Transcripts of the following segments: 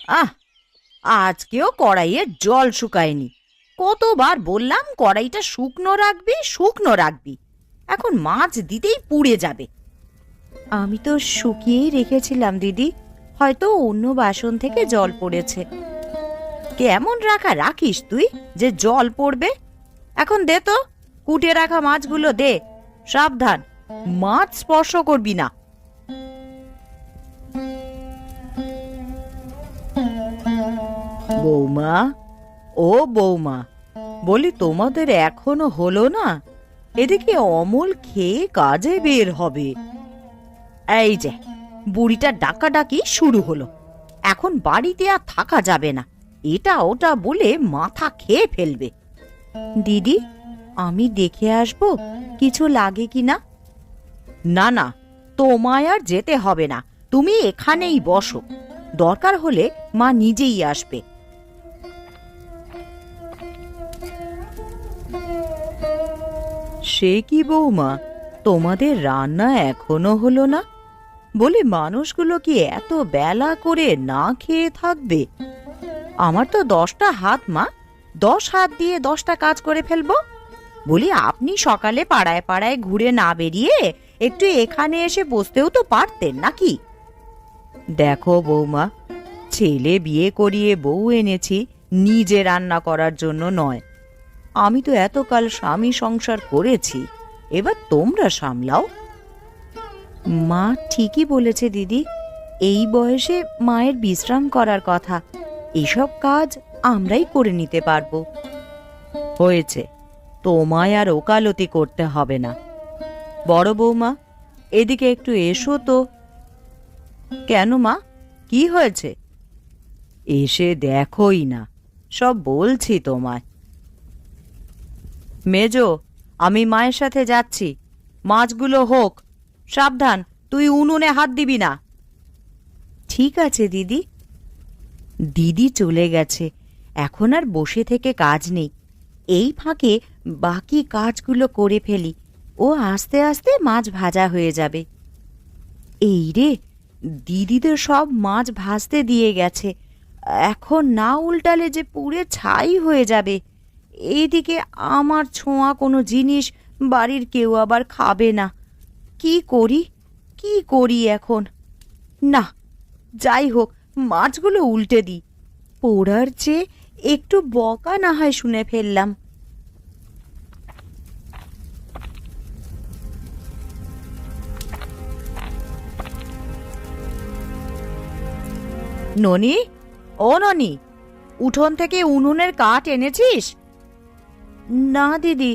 আহ, আজকেও কড়াইয়ে জল শুকায়নি। কতবার বললাম কড়াইটা শুকনো রাখবি শুকনো রাখবি, এখন মাছ দিতেই পুড়ে যাবে। আমি তো শুকিয়েই রেখেছিলাম দিদি, হয়তো অন্য বাসন থেকে জল পড়েছে। কেমন রাখা রাখিস তুই যে জল পড়বে? এখন দে তো, কুটে রাখা মাছগুলো দে। সাবধান, মাছ স্পর্শ করবি না। বৌমা, ও বৌমা, বলি তোমাদের এখনো হলো না? এদিকে অমল খেয়ে কাজে বের হবে। এই যে বুড়িটা ডাকাডাকি শুরু হলো, এখন বাড়িতে আর থাকা যাবে না, এটা ওটা বলে মাথা খেয়ে ফেলবে। দিদি, আমি দেখে আসব কিছু লাগে কিনা। না না, তোমায় আর যেতে হবে না, তুমি এখানেই বসো, দরকার হলে মা নিজেই আসবে। সে কি বৌমা, তোমাদের রান্না এখনো হলো না? বলি মানুষগুলো কি এত বেলা করে না খেয়ে থাকবে? আমার তো 10টা হাত মা, 10 হাত দিয়ে 10টা কাজ করে ফেলবো। বলি আপনি সকালে পাড়ায় পাড়ায় ঘুরে না বেরিয়ে একটু এখানে এসে বসতেও তো পারতেন নাকি? দেখো বৌমা, ছেলে বিয়ে করিয়ে বউ এনেছি নিজে রান্না করার জন্য নয়। আমি তো এতকাল স্বামী সংসার করেছি, এবার তোমরা সামলাও। মা ঠিকই বলেছে দিদি, এই বয়সে মায়ের বিশ্রাম করার কথা, এসব কাজ আমরাই করে নিতে পারবো। হয়েছে, তোমায় আর ওকালতি করতে হবে না। বড় বৌমা, এদিকে একটু এসো তো। কেন মা, কি হয়েছে? এসে দেখোই না, সব বলছি তোমায়। মেজো, আমি মায়ের সাথে যাচ্ছি, মাছগুলো হোক। সাবধান, তুই উনুনে হাত দিবি না। ঠিক আছে দিদি। দিদি চলে গেছে, এখন আর বসে থেকে কাজ নেই। এই ফাঁকে বাকি কাজগুলো করে ফেলি, ও আস্তে আস্তে মাছ ভাজা হয়ে যাবে। এই রে, দিদিদের সব মাছ ভাজতে দিয়ে গেছে, এখন না উল্টালে যে পুড়ে ছাই হয়ে যাবে। এইদিকে আমার ছোঁয়া কোনো জিনিস বাড়ির কেউ আবার খাবে না। কি করি কি করি এখন? না, যাই হোক, মাছগুলো উল্টে দিই, পোড়ার চেয়ে একটু বকা না হয় শুনে ফেললাম। ননি, ও ননি, উঠোন থেকে উনুনের কাঠ এনেছিস? না দিদি,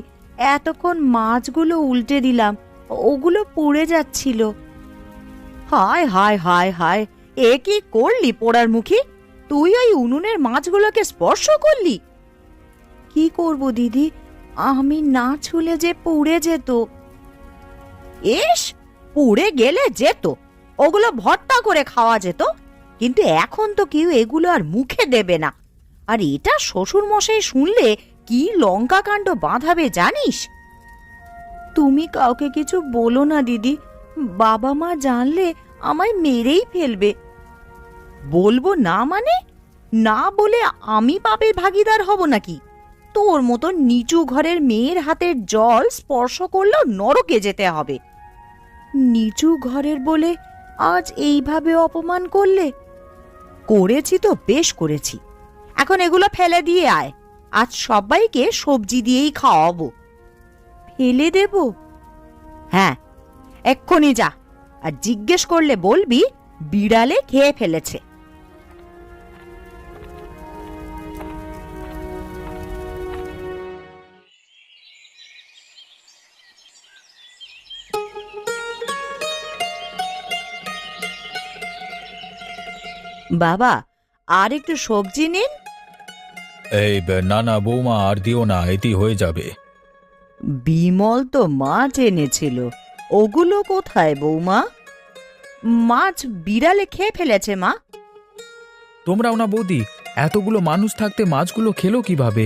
এতক্ষণ মাছগুলো উল্টে দিলাম, ওগুলো পুড়ে যাচ্ছিল। হায় হায় হায় হায়, এ কি করলি পোড়ার মুখী? তুই ওই উনুনের মাছগুলোকে স্পর্শ করলি? কি করব দিদি, আমি না ছুলে যে পুড়ে যেত। ইস, পুড়ে গেলে যেত, ওগুলো ভর্তা করে খাওয়া যেত, কিন্তু এখন তো কেউ এগুলো আর মুখে দেবে না। আর এটা শ্বশুর মশাই শুনলে কি লঙ্কা কাণ্ড বাঁধাবে জানিস? তুমি কাউকে কিছু বলো না দিদি, বাবা মা জানলে আমায় মেরেই ফেলবে। বলবো না মানে? না বলে আমি পাপের ভাগীদার হব নাকি? তোর মতো নিচু ঘরের মেয়ের হাতের জল স্পর্শ করলেও নরকে যেতে হবে। নিচু ঘরের বলে আজ এইভাবে অপমান করলে? করেছি তো বেশ করেছি, এখন এগুলো ফেলে দিয়ে আয়, আজ সবাইকে সবজি দিয়েই খাওয়াবো। ফেলে দেব? হ্যাঁ, এক্ষুনি যা, আর জিজ্ঞেস করলে বলবি বিড়ালে খেয়ে ফেলেছে। বাবা, আর একটু সবজি নিন। না না বৌমা, আর দিও না, এটি হয়ে যাবে। বিমল তো মাছ এনেছিল, ওগুলো কোথায় বৌমা? মাছ বিড়ালে খেয়ে ফেলেছে মা। তোমরাও না বৌদি, এতগুলো মানুষ থাকতে মাছগুলো খেলো কিভাবে?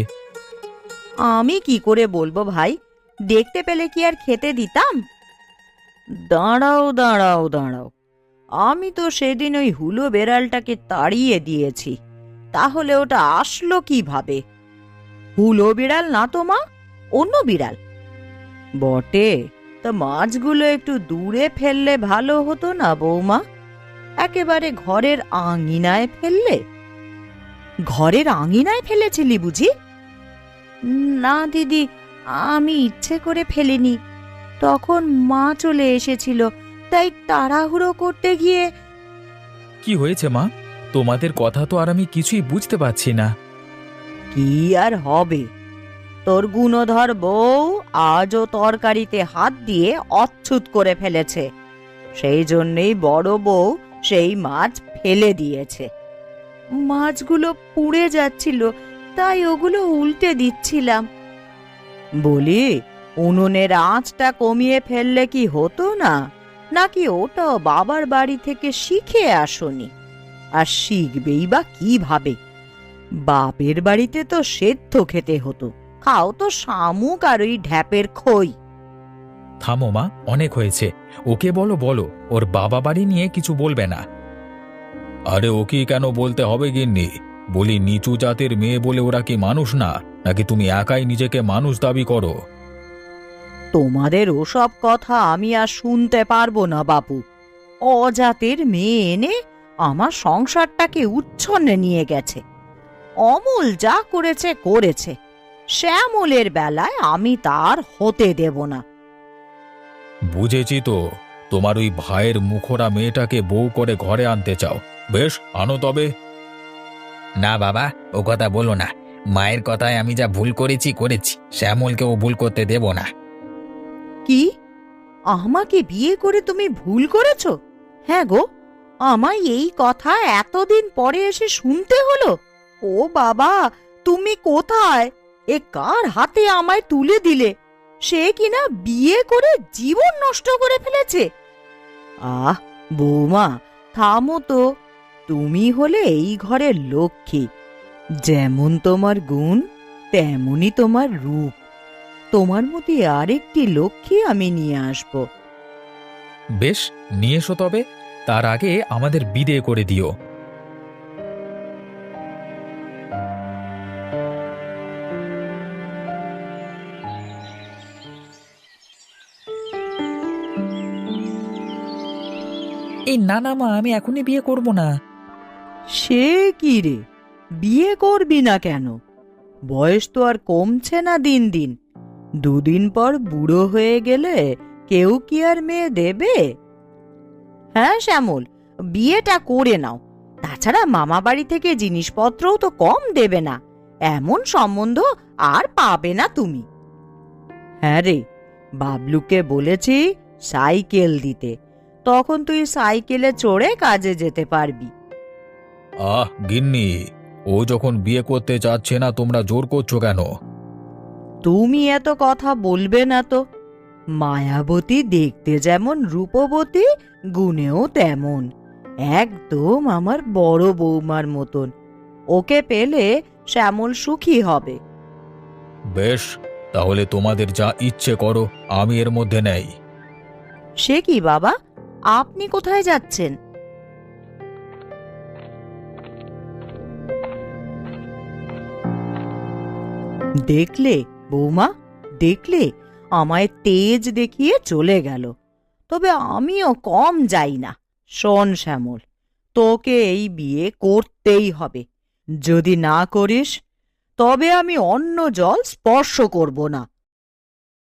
আমি কি করে বলবো ভাই, দেখতে পেলে কি আর খেতে দিতাম? দাঁড়াও দাঁড়াও দাঁড়াও, আমি তো সেদিন ওই হুলো বেড়ালটাকে তাড়িয়ে দিয়েছি, তাহলে ওটা আসলো কিভাবে? হুলো বিড়াল না তো মা, অন্য বিড়াল। বটে, তা মাছগুলো একটু দূরে ফেললে ভালো হতো না বৌমা? একেবারে ঘরের আঙিনায় ফেললে। ঘরের আঙিনায় ফেলেছিলি বুঝি? না দিদি, আমি ইচ্ছে করে ফেলিনি। তখন মা চলে এসেছিল, তাই তাড়াহুড়ো করতে গিয়ে। কি হয়েছে মা? তোমাদের কথা তো আর আমি কিছুই বুঝতে পারছি না। কি আর হবে, তোর গুণধর বউ আজও তরকারিতে হাত দিয়ে অচ্ছুত করে ফেলেছে। সেই জন্যেই বড় বউ সেই মাছ ফেলে দিয়েছে। মাছগুলো পুড়ে যাচ্ছিল, তাই ওগুলো উল্টে দিচ্ছিলাম। বলি, উনুনের আঁচটা কমিয়ে ফেললে কি হতো না? নাকি ওটাও বাবার বাড়ি থেকে শিখে আসোনি? আর শিখবেই বা কিভাবে? বাপের বাড়িতে তো সেদ্ধ খেতে হতো, খাও তো শামুক আর ওই ঢ্যাপের খই। থামো মা, অনেক হয়েছে। ওকে বলো বলো, ওর বাবা বাড়ি নিয়ে কিছু বলবে না। আরে ওকে কেন বলতে হবে গিন্নি? বলি, নিচু জাতের মেয়ে বলে ওরা কি মানুষ না? নাকি তুমি একাই নিজেকে মানুষ দাবি করো? তোমাদের ওসব কথা আমি আর শুনতে পারবো না বাপু। অজাতের মেয়ে এনে আমার সংসারটাকে উচ্ছন্নে নিয়ে গেছে। অমল যা করেছে করেছে, শ্যামলের বেলায় আমি তার হতে দেব না। বুঝেছি তো, তোমার ওই ভাইয়ের মুখরা মেয়েটাকে বউ করে ঘরে আনতে চাও। বেশ, আনো তবে। না বাবা, ও কথা বলো না। মায়ের কথায় আমি যা ভুল করেছি করেছি, শ্যামলকে ও ভুল করতে দেব না। কি? আমাকে বিয়ে করে তুমি ভুল করেছো? হ্যাঁ গো, আমায় এই কথা এতদিন পরে এসে শুনতে হলো। ও বাবা, তুমি কোথায়? এ কার হাতে আমায় তুলে দিলে? সে কিনা বিয়ে করে জীবন নষ্ট করে ফেলেছে। আহ বৌমা, থামো তো। তুমি হলে এই ঘরের লক্ষ্মী। যেমন তোমার গুণ, তেমনই তোমার রূপ। তোমার মতো আরেকটি লক্ষ্মী আমি নিয়ে আসব। বেশ, নিয়ে এসো তবে। তার আগে আমাদের বিদে করে দিও। এই না না মা, আমি এখনই বিয়ে করব না। সে কি রে, বিয়ে করবি না কেন? বয়স তো আর কমছে না দিন দিন। দুদিন পর বুড়ো হয়ে গেলে কেউ কি আর মেয়ে দেবে? হ্যাঁ শ্যামল, বিয়েটা করে নাও। তাছাড়া মামা বাড়ি থেকে জিনিসপত্রও তো কম দেবে না। এমন সম্বন্ধ আর পাবে না তুমি। হ্যাঁ রে, বাবলুকে বলেছি সাইকেল দিতে, তখন তুই সাইকেলে চড়ে কাজে যেতে পারবি। আহ গিন্নি, ও যখন বিয়ে করতে চাচ্ছে না, তোমরা জোর করছো কেন? তুমি এত কথা বলবে না তো। মায়াবতী দেখতে যেমন রূপবতী, গুণেও তেমন। একদম আমার বড় বৌমার মতন। ওকে পেলে শ্যামল সুখী হবে। বেশ, তাহলে তোমাদের যা ইচ্ছে করো, আমি এর মধ্যে নেই। সে কি বাবা, আপনি কোথায় যাচ্ছেন? দেখলে বৌমা, দেখলে, আমায় তেজ দেখিয়ে চলে গেল। তবে আমিও কম যাই না। শোন শ্যামল, তোকে এই বিয়ে করতেই হবে। যদি না করিস, তবে আমি অন্য জল স্পর্শ করব না।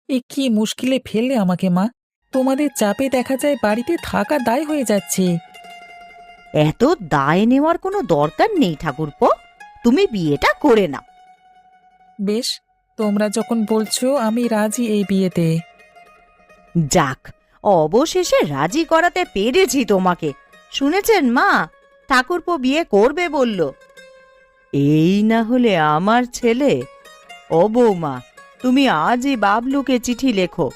এ কি মুশকিলে ফেললে আমাকে মা! তোমাদের চাপে দেখা যায় বাড়িতে থাকা দায় হয়ে যাচ্ছে। এত দায় নেওয়ার কোনো দরকার নেই ঠাকুরপো। তুমি বিয়েটা করে নাও। বেশ, তোমরা যখন বলছো আমি রাজি এই বিয়েতে। যাক, অবশেষে রাজি করাতে পেরেছি তোমাকে। শুনেছেন মা, ঠাকুরপো বিয়ে করবে বলল। এই না হলে আমার ছেলে। ও বৌমা, তুমি আজই বাবলুকে চিঠি লেখো।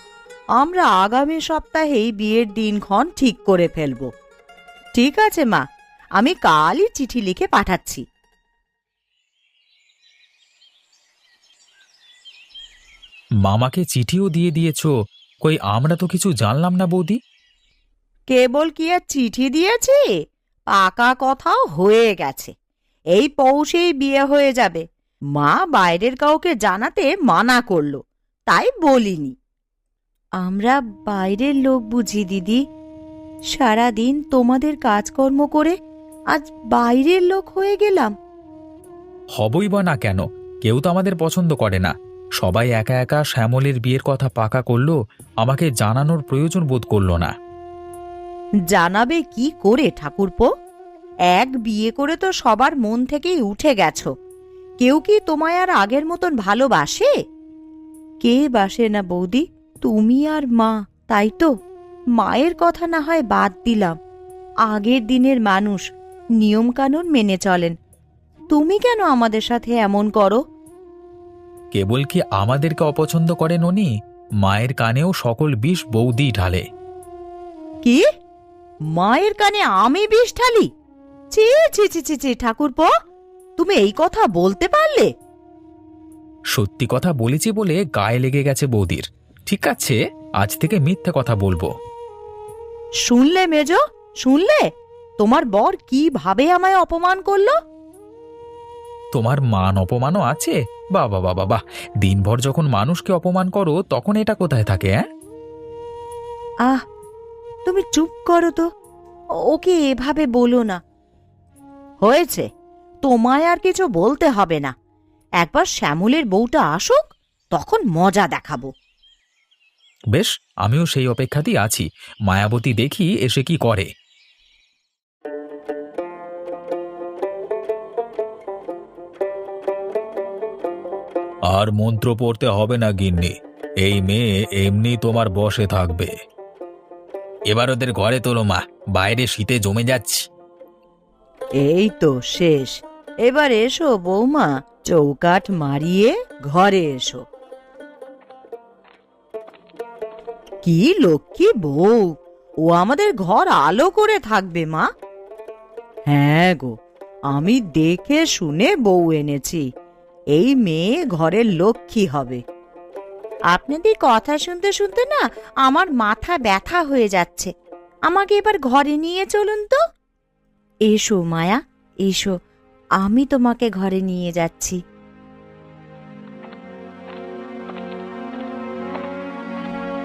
আমরা আগামী সপ্তাহেই বিয়ের দিনক্ষণ ঠিক করে ফেলব। ঠিক আছে মা, আমি কালই চিঠি লিখে পাঠাচ্ছি। মামাকে চিঠিও দিয়ে দিয়েছো? কই, আমরা তো কিছু জানলাম না বৌদি। কেবল কি আর চিঠি দিয়েছি, পাকা কথাও হয়ে গেছে। এই পৌষেই বিয়ে হয়ে যাবে। মা বাইরের কাউকে জানাতে মানা করলো, তাই বলিনি। আমরা বাইরের লোক বুঝি দিদি? সারাদিন তোমাদের কাজকর্ম করে আজ বাইরের লোক হয়ে গেলাম। হবই বা না কেন, কেউ তো আমাদের পছন্দ করে না। সবাই একা একা শ্যামলের বিয়ের কথা পাকা করলো, আমাকে জানানোর প্রয়োজন বোধ করলো না। জানাবে কি করে ঠাকুরপো? এক বিয়ে করে তো সবার মন থেকেই উঠে গেছো। কেউ কি তোমায় আর আগের মতন ভালোবাসে? কে বাসে না বৌদি? তুমি আর মা, তাই তো। মায়ের কথা না হয় বাদ দিলাম, আগের দিনের মানুষ, নিয়ম কানুন মেনে চলেন। তুমি কেন আমাদের সাথে এমন করো? কেবল কি আমাদেরকে অপছন্দ করে ননি, মায়ের কানেও সকল বিষ বৌদি ঢালে। কি? মায়ের কানে আমি বিষ ঢালি? ছি ছি ছি ছি ছি ঠাকুরপো, তুমি এই কথা বলতে পারলে? সত্যি কথা বলেছি বলে গায়ে লেগে গেছে বৌদির। ঠিক আছে, আজ থেকে মিথ্যে কথা বলবো। শুনলে মেজো, শুনলে? তোমার বর কিভাবে আমায় অপমান করলো। তোমার মান অপমানও আছে? বাবা বাবা বাহ, দিনভর যখন মানুষকে অপমান করো তখন এটা কোথায় থাকে? হ্যাঁ, আহ, তুমি চুপ করো তো। ওকে এভাবে বলো না। হয়েছে, তোমায় আর কিছু বলতে হবে না। একবার শ্যামলের বউটা আসুক, তখন মজা দেখাবো। বেশ, আমিও সেই অপেক্ষাতেই আছি। মায়াবতী দেখি এসে কি করে। আর মন্ত্র পড়তে হবে না গিন্নি, এই মেয়ে এমনি তোমার বশে থাকবে। এবার ওদের ঘরে তোলো মা, বাইরে শীতে জমে যাচ্ছি। এই তো শেষ। এবার এসো বৌমা, চৌকাঠ মারিয়ে ঘরে এসো। কি লক্ষ্মী বউ, ও আমাদের ঘর আলো করে থাকবে মা। হ্যাঁ গো, আমি দেখে শুনে বউ এনেছি। এই মেয়ে ঘরের লক্ষ্মী হবে। আপনাদের কথা শুনতে শুনতে না আমার মাথা ব্যথা হয়ে যাচ্ছে। আমাকে এবার ঘরে নিয়ে চলুন তো। এসো মায়া, এসো, আমি তোমাকে ঘরে নিয়ে যাচ্ছি।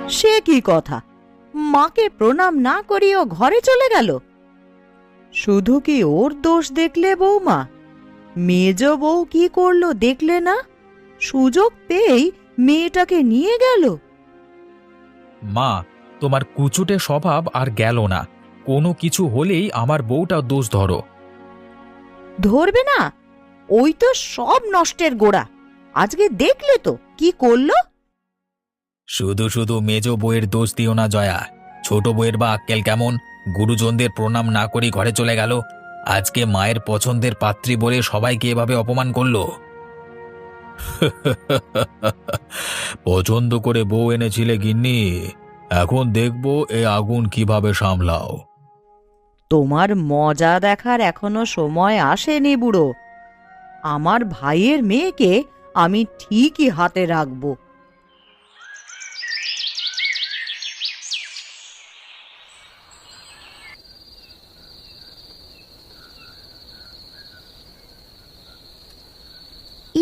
সে কি কথা? মাকে প্রণাম না করিও ঘরে চলে গেল? শুধু কি ওর দোষ দেখলে বৌমা? মেজ বউ কি করলো দেখলে না? সুযোগ পেয়েই মেয়েটাকে নিয়ে গেল। মা, তোমার কুচুটে স্বভাব আর গেল না। কোনো কিছু হলেই আমার বউটা দোষ ধরো। ধরবে না? ওই তো সব নষ্টের গোড়া। আজকে দেখলে তো কি করলো। শুধু শুধু মেজ বউয়ের দোষ দিও না জয়া। ছোট বউয়ের বা আক্কেল কেমন? গুরুজনদের প্রণাম না করে ঘরে চলে গেল। আজকে মায়ের পছন্দের পাত্রী বলে সবাইকে এভাবে অপমান করলো। পছন্দ করে বউ এনেছিলে গিন্নি, এখন দেখবো এ আগুন কিভাবে সামলাও। তোমার মজা দেখার এখনো সময় আসেনি বুড়ো। আমার ভাইয়ের মেয়েকে আমি ঠিকই হাতে রাখবো।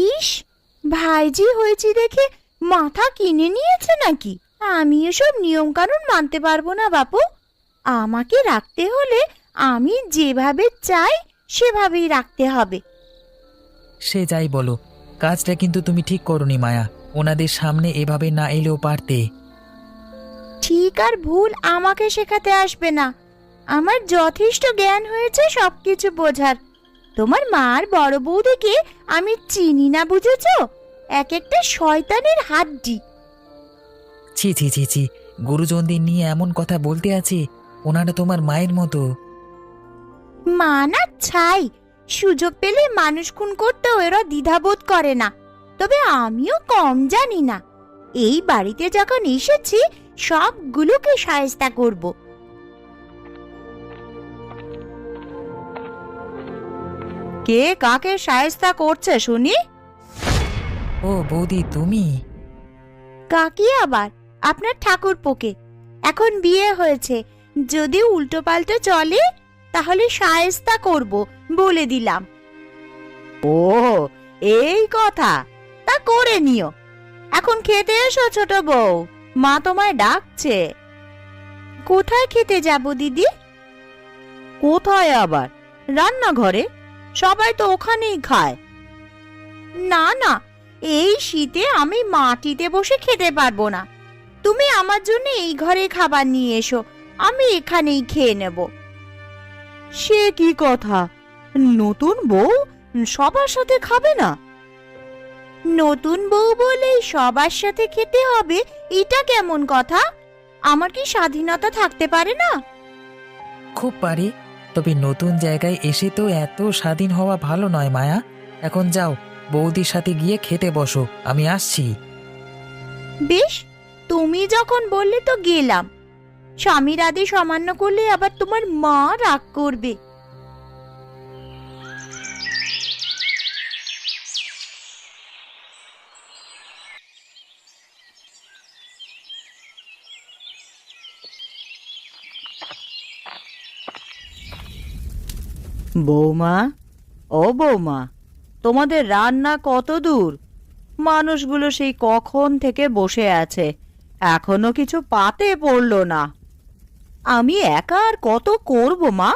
ইস, ভাইজি হয়েছি দেখে মাথা কিনে নিয়েছে নাকি? আমি এসব নিয়ম কানুন মানতে পারবো না বাপু। আমাকে রাখতে হলে আমি যেভাবে চাই সেভাবেই রাখতে হবে। সে যাই বলো, কাজটা কিন্তু তুমি ঠিক করনি মায়া। ওনাদের সামনে এভাবে না এলেও পারতে। ঠিক আর ভুল আমাকে শেখাতে আসবে না। আমার যথেষ্ট জ্ঞান হয়েছে সবকিছু বোঝার। তোমার মার বড় বৌদিকে আমি চিনি না, বুঝেছো? এক একটা শয়তানের হাড্ডি। ছি ছি ছি ছি, গুরুজনদের নিয়ে এমন কথা বলতে আছে? ওনারা তোমার মায়ের মতো। মা না ছাই, সুযোগ পেলে মানুষ খুন করতেও এরা দ্বিধাবোধ করে না। তবে আমিও কম জানি না। এই বাড়িতে যখন এসেছি সবগুলোকে শায়েস্তা করব। কে কাকে শায়েস্তা করছে শুনি? ও বৌদি, তুমি? কাকি আবার? আপনার ঠাকুরপোকে। এখন বিয়ে হয়েছে, যদি উল্টো পাল্টো চলে তাহলে শায়েস্তা করব, বলে দিলাম। ও, এই কথা, তা করে নিও। এখন খেতে এসো ছোট বউ, মা তোমায় ডাকছে। কোথায় খেতে যাব দিদি? কোথায় আবার, রান্নাঘরে, সবাই তো ওখানেই খায়। না না, এই শীতে আমি মাটিতে বসে খেতে পারবো না। তুমি আমার জন্য এই ঘরে খাবার নিয়ে এসো, আমি এখানেই খেয়ে নেব। সে কি কথা, নতুন বউ সবার সাথে খাবে না? নতুন বউ বলেই সবার সাথে খেতে হবে, এটা কেমন কথা? আমার কি স্বাধীনতা থাকতে পারে না? খুব পারি, তবে নতুন জায়গায় এসে তো এত স্বাধীন হওয়া ভালো নয় মায়া। এখন যাও, বৌদির সাথে গিয়ে খেতে বসো, আমি আসছি। বেশ, তুমি যখন বললে তো গেলাম। স্বামীর আদেশ অমান্য করলে আবার তোমার মা রাগ করবে। বৌমা, ও বৌমা, তোমাদের রান্না কত দূর? মানুষগুলো সেই কখন থেকে বসে আছে, এখনো কিছু পাতে পড়লো না। আমি একা আর কত করব মা?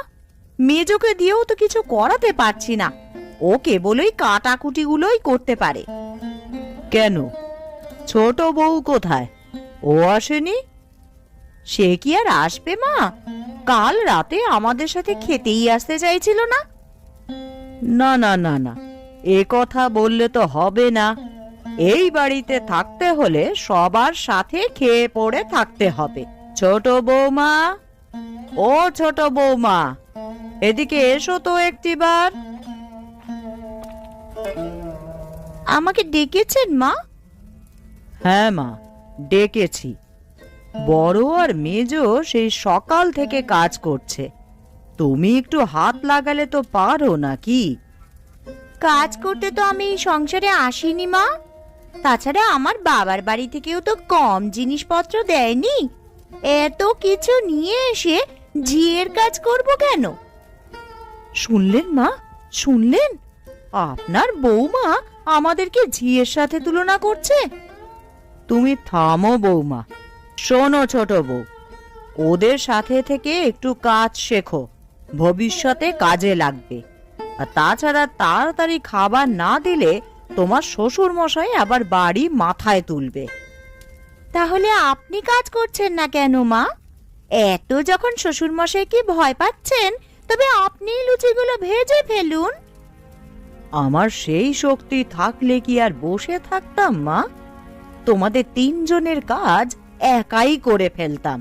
মেজোকে দিয়েও তো কিছু করাতে পারছি না, ও কেবলই কাটাকুটিগুলোই করতে পারে। কেন, ছোট বউ কোথায়? ও আসেনি? সে কি আর আসবে মা? কাল রাতে আমাদের সাথে খেতেই আসতে চাইছিল না। না না না না, এ কথা বললে তো হবে না। এই বাড়িতে থাকতে হলে সবার সাথে খেয়ে পড়ে থাকতে হবে। ছোট বৌমা, ও ছোট বৌমা, এদিকে এসো তো একটিবার। আমাকে ডেকেছেন মা? হ্যাঁ মা, ডেকেছি। বড় আর মেজো সেই সকাল থেকে কাজ করছে, তুমি একটু হাত লাগালে তো পারো নাকি? কাজ করতে তো আমি এই সংসারে আসিনি মা। তাছাড়া আমার বাবার বাড়ি থেকেও তো কম জিনিসপত্র দেয়নি। এত কিছু নিয়ে এসে ঝিয়ের কাজ করব কেন? শুনলেন মা, শুনলেন? আপনার বৌমা আমাদেরকে ঝিয়ের সাথে তুলনা করছে। তুমি থামো বৌমা। শোনো ছোট বউ, ওদের সাথে থেকে একটু কাজ শেখো, ভবিষ্যতে কাজে লাগবে। আর তাছাড়া তাড়াতাড়ি খাবার না দিলে তোমার শ্বশুর মশাই আবার বাড়ি মাথায় তুলবে। তাহলে আপনি কাজ করছেন না কেন মা? এত যখন শ্বশুর মশাইকে ভয় পাচ্ছেন, তবে আপনি লুচিগুলো ভেজে ফেলুন। আমার সেই শক্তি থাকলে কি আর বসে থাকতাম মা? তোমাদের তিনজনের কাজ একাই করে ফেলতাম।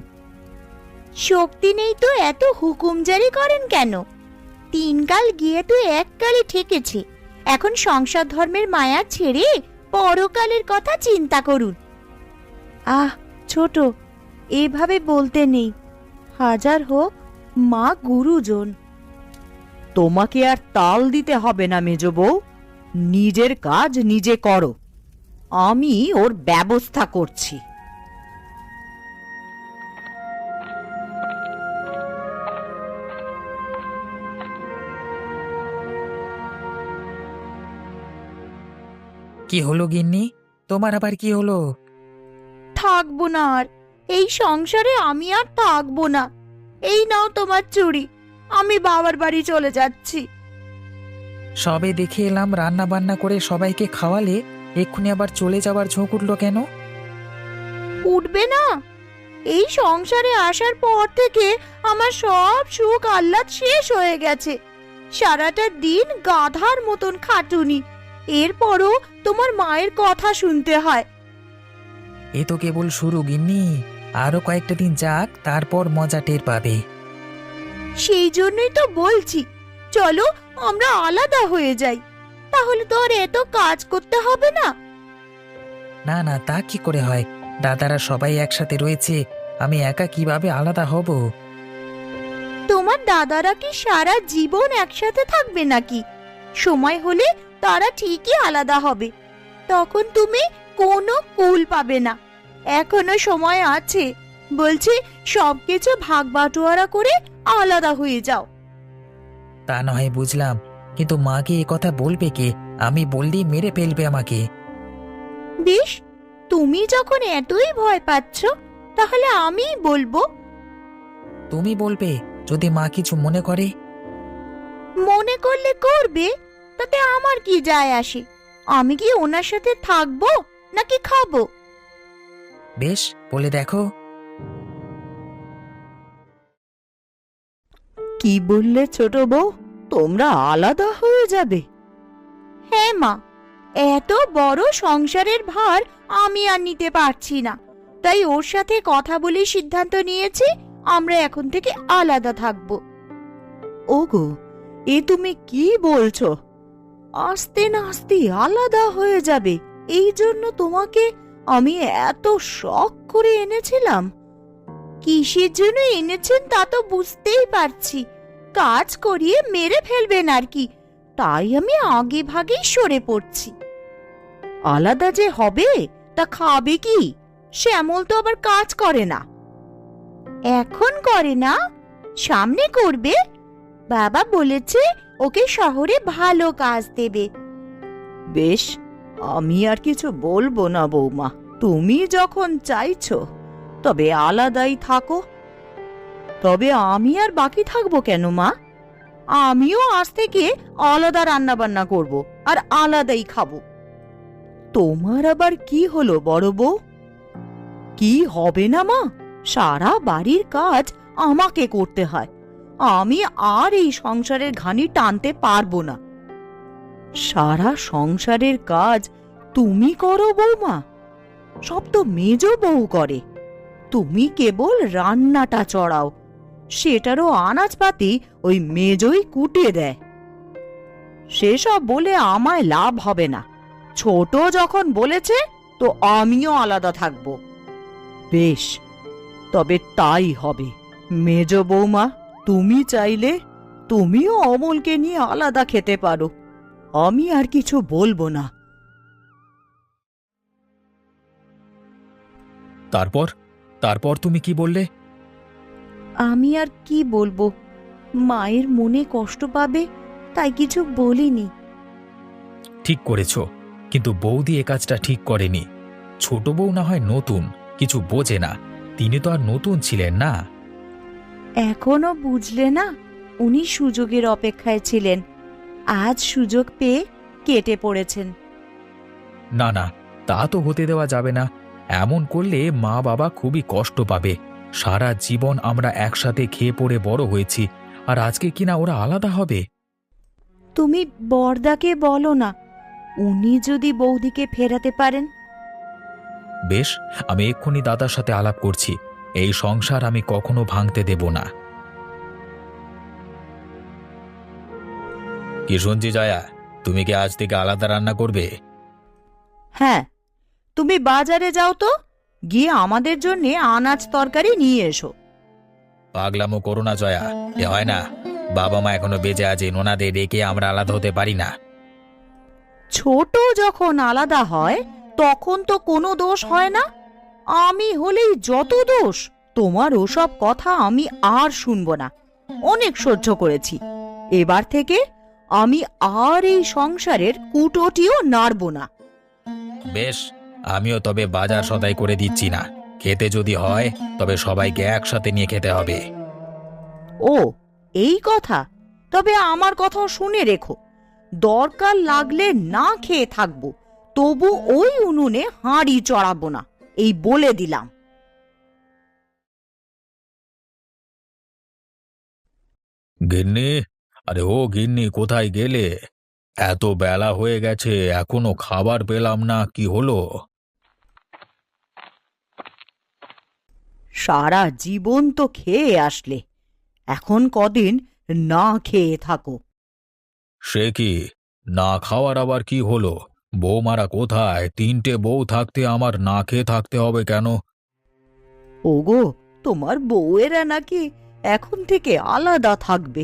শক্তি নেই তো এত হুকুম জারি করেন কেন? তিন কাল গিয়ে তো এক কালে ঠেকেছে। এখন সংসার ধর্মের মায়া ছেড়ে পরকালের কথা চিন্তা করুন। আহ ছোট, এভাবে বলতে নেই। হাজার হোক মা গুরুজন। তোমাকে আর তাল দিতে হবে না মেজো বউ, নিজের কাজ নিজে করো, আমি ওর ব্যবস্থা করছি। কি হলো গিন্নি, তোমার আবার কি হলো? থাকবো না আর, এই সংসারে আমি আর থাকবো না। এই নাও তোমার চুড়ি, আমি বাবার বাড়ি চলে যাচ্ছি। সবে দেখে এলাম রান্না বান্না করে সবাইকে খাওয়ালে, এক্ষুনি আবার চলে যাওয়ার ঝোঁক উঠলো কেন? উঠবে না? এই সংসারে আসার পর থেকে আমার সব সুখ আহ্লাদ শেষ হয়ে গেছে। সারাটা দিন গাধার মতন খাটুনি, এরপরও তোমার মায়ের কথা শুনতে হয়। এ তো কেবল শুরু গিন্নি, আরো কয়েকটা দিন যাক, তারপর মজা টের পাবে। সেই জন্যই তো বলছি, চলো আমরা আলাদা হয়ে যাই, তাহলে তো আর এত কাজ করতে হবে না। না না, তা কি করে হয়? দাদারা সবাই একসাথে রয়েছে, আমি একা কিভাবে আলাদা হব? তোমার দাদারা কি সারা জীবন একসাথে থাকবে নাকি? সময় হলে তারা ঠিকই আলাদা হবে, তখন তুমি কোনো কুল পাবে না। এখনো সময় আছে, বলছি সবকিছু ভাগ বাটোয়ারা করে আলাদা হয়ে যাও। তা নয় বুঝলাম, কিন্তু মাকে এ কথা বলবে কে? আমি বললেই মেরে ফেলবে আমাকে। বেশ, তুমি যখন এতই ভয় পাচ্ছ তাহলে আমিই বলবো। তুমি বলবে যদি মা কিছু মনে করে? মনে করলে করবে, তাতে আমার কি যায় আসে? আমি কি ওনার সাথে থাকবো নাকি খাবো? বেশ, বলে দেখো। কি বললে ছোট বউ, তোমরা আলাদা হয়ে যাবে? হ্যাঁ মা, এত বড় সংসারের ভার আমি আর নিতে পারছি না, তাই ওর সাথে কথা বলে সিদ্ধান্ত নিয়েছি আমরা এখন থেকে আলাদা থাকবো। ওগো, এ তুমি কি বলছো? আস্তে না আস্তে আলাদা হয়ে যাবে, এই জন্য তোমাকে আমি এত শখ করে এনেছিলাম। কিসের জন্য এনেছেন তা তো বুঝতেই পারছি, কাজ করিয়ে মেরে ফেলবেন আর কি, তাই আমি আগে ভাগেই সরে পড়ছি। আলাদা যে হবে তা খাবে কি? শ্যামল তো আবার কাজ করে না। এখন করে না, সামনে করবে। বাবা বলেছে ওকে শহরে ভালো কাজ দেবে। বেশ, আমি আর কিছু বলবো না বৌমা, তুমি যখন চাইছো তবে আলাদাই থাকো। তবে আমি আর বাকি থাকবো কেন মা? আমিও আজ থেকে আলাদা রান্না বান্না করব আর আলাদাই খাবো। তোমার আবার কি হলো বড় বউ? কি হবে না মা, সারা বাড়ির কাজ আমাকে করতে হয়, আমি আর এই সংসারের ঘানি টানতে পারবো না। সারা সংসারের কাজ তুমি করো বৌমা? সব তো মেজ বউ করে, তুমি কেবল রান্নাটা চড়াও, সেটারও আনাজপাতি ওই মেজই কুটে দেয়। সেসব বলে আমায় লাভ হবে না, ছোট যখন বলেছে তো আমিও আলাদা থাকব। বেশ, তবে তাই হবে। মেজ বৌমা, তুমি চাইলে তুমিও অমলকে নিয়ে আলাদা খেতে পারো, আমি আর কিছু বলবো না। তারপর তারপর তুমি কি বললে? আমি আর কি বলবো, মায়ের মনে কষ্ট পাবে তাই কিছু বলিনি। ঠিক করেছো, কিন্তু বৌদি এ কাজটা ঠিক করেনি। ছোট বউ না হয় নতুন, কিছু বোঝে না, তিনি তো আর নতুন ছিলেন না। এখনো বুঝলে না? উনি সুযোগের অপেক্ষায় ছিলেন, আজ সুযোগ পেয়ে কেটে পড়েছেন। না না, তা তো হতে দেওয়া যাবে না। এমন করলে মা বাবা খুবই কষ্ট পাবে। সারা জীবন আমরা একসাথে খেয়ে পড়ে বড় হয়েছি, আর আজকে কিনা ওরা আলাদা হবে। তুমি বরদাকে বলো না, উনি যদি বৌদিকে ফেরাতে পারেন। বেশ, আমি এক্ষুনি দাদার সাথে আলাপ করছি। এই সংসার আমি কখনো ভাঙতে দেব না। কি শুনছি জয়া, তুমি কি আজ থেকে আলাদা রান্না করবে? হ্যাঁ, তুমি বাজারে যাও তো, গিয়ে আমাদের জন্য আনাজ তরকারি নিয়ে এসো। পাগলামো করো না জয়া, এ হয় না। বাবা মা এখনো বেঁচে আছেন, ওনাদের রেখে আমরা আলাদা হতে পারি না। ছোট যখন আলাদা হয় তখন তো কোনো দোষ হয় না, আমি হলেই যত দোষ। তোমার ওসব কথা আমি আর শুনবো না, অনেক সহ্য করেছি। এবার থেকে আমি আর এই সংসারের কুটোটিও নাড়ব না। বেশ, আমিও তবে বাজার সদাই করে দিচ্ছি না। খেতে যদি হয় তবে সবাইকে একসাথে নিয়ে খেতে হবে। ও, এই কথা? তবে আমার কথাও শুনে রেখো, দরকার লাগলে না খেয়ে থাকবো, তবু ওই উনুনে হাঁড়ি চড়াবো না, এই বলে দিলাম। গিন্নি, আরে ও গিন্নি, কোথায় গেলে? এত বেলা হয়ে গেছে, এখনো খাবার পেলাম না, কি হলো? সারা জীবন তো খেয়ে আসলে, এখন কদিন না খেয়ে থাকো। সে কি, না খাওয়ার আবার কি হলো? বৌমারা কোথায়? তিনটে বউ থাকতে আমার না খেয়ে থাকতে হবে কেন? ওগো, তোমার বউয়েরা নাকি এখন থেকে আলাদা থাকবে,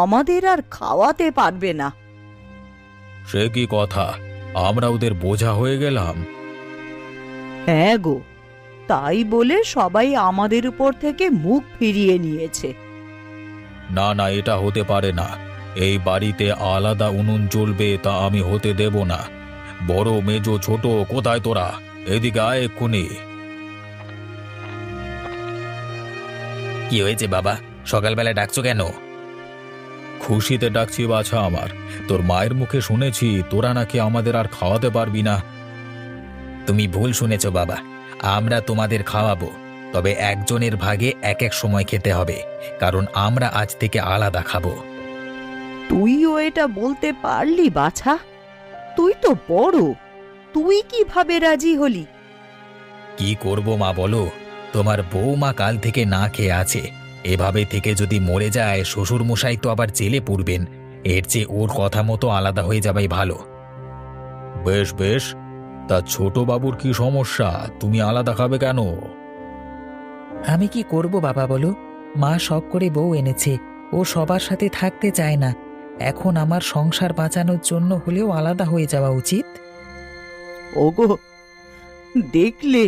আমাদের আর খাওয়াতে পারবে না। সে কি কথা, আমরা ওদের বোঝা হয়ে গেলাম? হ্যাঁ গো, তাই বলে সবাই আমাদের উপর থেকে মুখ ফিরিয়ে নিয়েছে। না না, এটা হতে পারে না। এই বাড়িতে আলাদা উনুন জ্বলবে তা আমি হতে দেব না। বড় মেজো ছোট কোথায় তোরা? এদিকে আয় এক্ষুনি। কি হয়েছে বাবা, সকালবেলা ডাকছো কেন? খুশিতে ডাকছি বাছা আমার। তোর মায়ের মুখে শুনেছি তোরা নাকি আমাদের আর খাওয়াতে পারবি না। তুমি ভুল শুনেছ বাবা, আমরা তোমাদের খাওয়াবো, তবে একজনের ভাগে এক এক সময় খেতে হবে, কারণ আমরা আজ থেকে আলাদা খাবো। তুইও এটা বলতে পারলি বাছা? তুই তো বড়, তুই কিভাবে রাজি হলি? কি করব মা বলো, তোমার বউমা কাল থেকে না খেয়ে আছে। এভাবে থেকে যদি মরে যায় শ্বশুর মশাই তো আবার জেলে পুরবেন। এর চেয়ে ওর কথা মতো আলাদা হয়ে যাবাই ভালো। বেশ বেশ, তা ছোট বাবুর কি সমস্যা? তুমি আলাদা খাবে কেন? আমি কি করব বাবা বলো? মা শখ করে বউ এনেছে, ও সবার সাথে থাকতে চায় না। এখন আমার সংসার বাঁচানোর জন্য হলেও আলাদা হয়ে যাওয়া উচিত। ওগো, দেখলে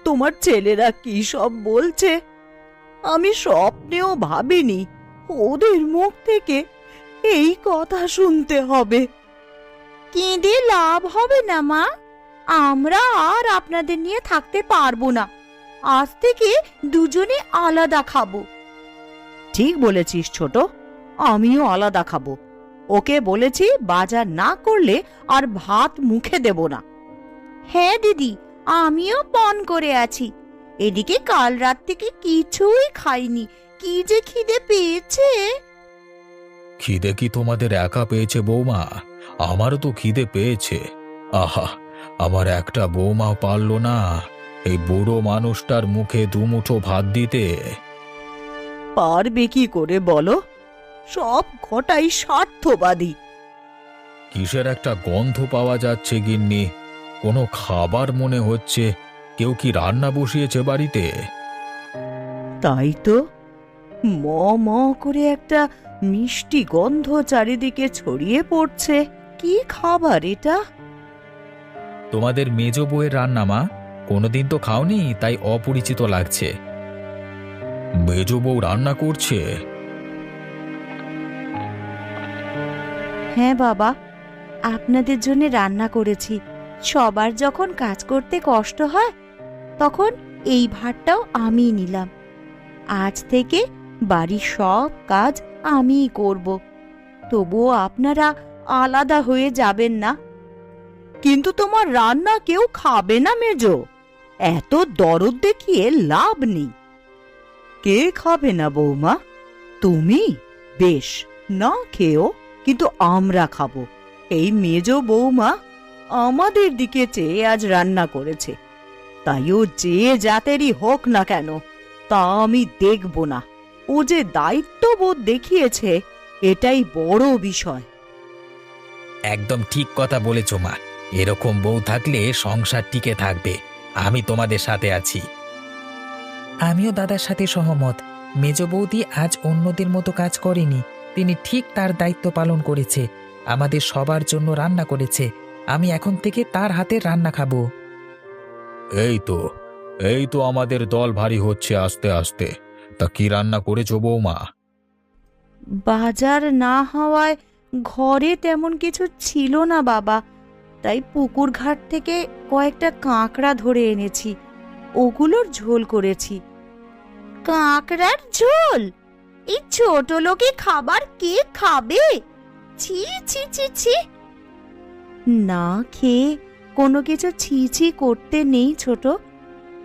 তোমার ছেলেরা কি সব বলছে? আমি স্বপ্নেও ভাবিনি ওদের মুখ থেকে এই কথা শুনতে হবে। কেঁদে লাভ হবে না মা, আমরা আর আপনাদের নিয়ে থাকতে পারবো না। আজ থেকে দুজনে আলাদা খাবো। ঠিক বলেছিস ছোট, আমিও আলাদা খাবো। ওকে বলেছি বাজার না করলে আর ভাত মুখে দেব না। হ্যাঁ দিদি, আমিও পণ করে আছি। এদিকে কাল রাত থেকে কিছুই খাইনি, কি যে খিদে পেয়েছে। খিদে কি তোমাদের একা পেয়েছে বৌমা? আমারও তো খিদে পেয়েছে। আহা, আমার একটা বৌমা পারল না এই বুড়ো মানুষটার মুখে দুমুঠো ভাত দিতে। পারবে কি করে বলো? সব কটাই স্বার্থবাদী। কিসের একটা গন্ধ পাওয়া যাচ্ছে গিন্নি, কোনো খাবার মনে হচ্ছে। কেউ কি রান্না বসিয়েছে বাড়িতে? তাই তো, ম ম করে একটা মিষ্টি গন্ধ চারিদিকে ছড়িয়ে পড়ছে। কি খাবার এটা? তোমাদের মেজ বউয়ের রান্না মা, কোনোদিন তো খাওনি তাই অপরিচিত লাগছে। মেজ বউ রান্না করছে? হ্যাঁ বাবা, আপনাদের জন্য রান্না করেছি। সবার যখন কাজ করতে কষ্ট হয় তখন এই ভাতটাও আমিই নিলাম। আজ থেকে বাড়ির সব কাজ আমিই করব। তবুও আপনারা আলাদা হয়ে যাবেন না। কিন্তু তোমার রান্না কেউ খাবে না মেজো, এত দরদ দেখিয়ে লাভ নেই। কে খাবে না বৌমা? তুমি? বেশ, না খেও, কিন্তু আমরা খাবো। এই মেজো বৌমা আমাদের দিকে চেয়ে আজ রান্না করেছে, তাই ও যে জাতেরই হোক না কেন তা আমি দেখব না। ও যে দায়িত্ববোধ দেখিয়েছে এটাই বড় বিষয়। একদম ঠিক কথা বলেছ মা, এরকম বউ থাকলে সংসার টিকে থাকবে। আমি তোমাদের সাথে আছি। আমিও দাদার সাথে সহমত। মেজ বৌদি আজ অন্যদের মতো কাজ করেনি, তিনি ঠিক তার দায়িত্ব পালন করেছে। আমাদের সবার জন্য রান্না করেছে। আমি এখন থেকে তার হাতের রান্না খাবো। এই তো আমাদের দল ভারী হচ্ছে আস্তে আস্তে। তা কি রান্না করেছো বৌমা? বাজার না হওয়ায় ঘরে তেমন কিছু ছিল না বাবা, তাই পুকুর ঘাট থেকে কয়েকটা কাঁকড়া ধরে এনেছি, ওগুলোর ঝোল করেছি। কাঁকড়ার ঝোল? এই ছোট লোকে খাবার কে খাবে? ছি ছি ছি ছি। না খেয়ে কোনো কিছু ছি ছি করতে নেই ছোট।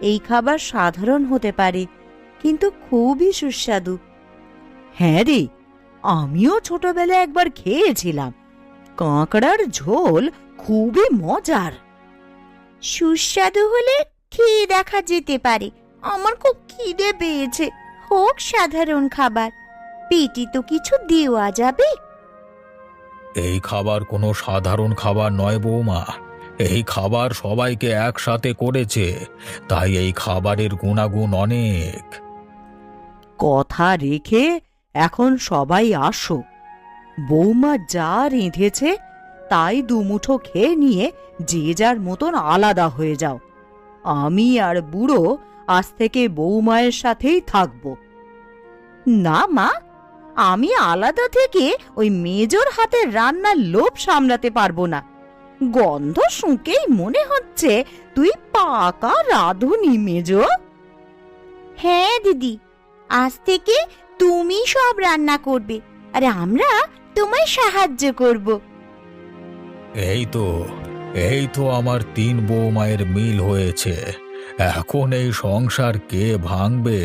এই খাবার সাধারণ হতে পারে, কিন্তু খুবই সুস্বাদু। হ্যাঁ রে, আমিও ছোটবেলায় একবার খেয়েছিলাম। কাঁকড়ার ঝোল খুবই মজার। সুস্বাদু হলে খেয়ে দেখা যেতে পারে। আমার খুব খিদে পেয়েছে, হোক সাধারণ খাবার, পেটে তো কিছু দেওয়া যাবে। এই খাবার কোনো সাধারণ খাবার নয় বৌমা, এই খাবার সবাইকে একসাথে করেছে, তাই এই খাবারের গুণাগুণ অনেক। কথা রেখে এখন সবাই আসো। বৌমা যা রেঁধেছে তাই দুমুঠো খেয়ে নিয়ে যে যার মতন আলাদা হয়ে যাও। আমি আর বুড়ো আজ থেকে বৌমায়ের সাথেই থাকবো। না মা, আমি আলাদা থেকে ওই মেজর হাতের রান্নার লোভ সামলাতে পারবো না। গন্ধ শুঁকেই মনে হচ্ছে তুই পাকা রাঁধুনি মেজো। হ্যাঁ দিদি, আজ থেকে তুমি সব রান্না করবে আর আমরা তোমায় সাহায্য করব। এই তো আমার 3 বৌমায়ের মিল হয়েছে। এখন এই সংসার কে ভাঙবে?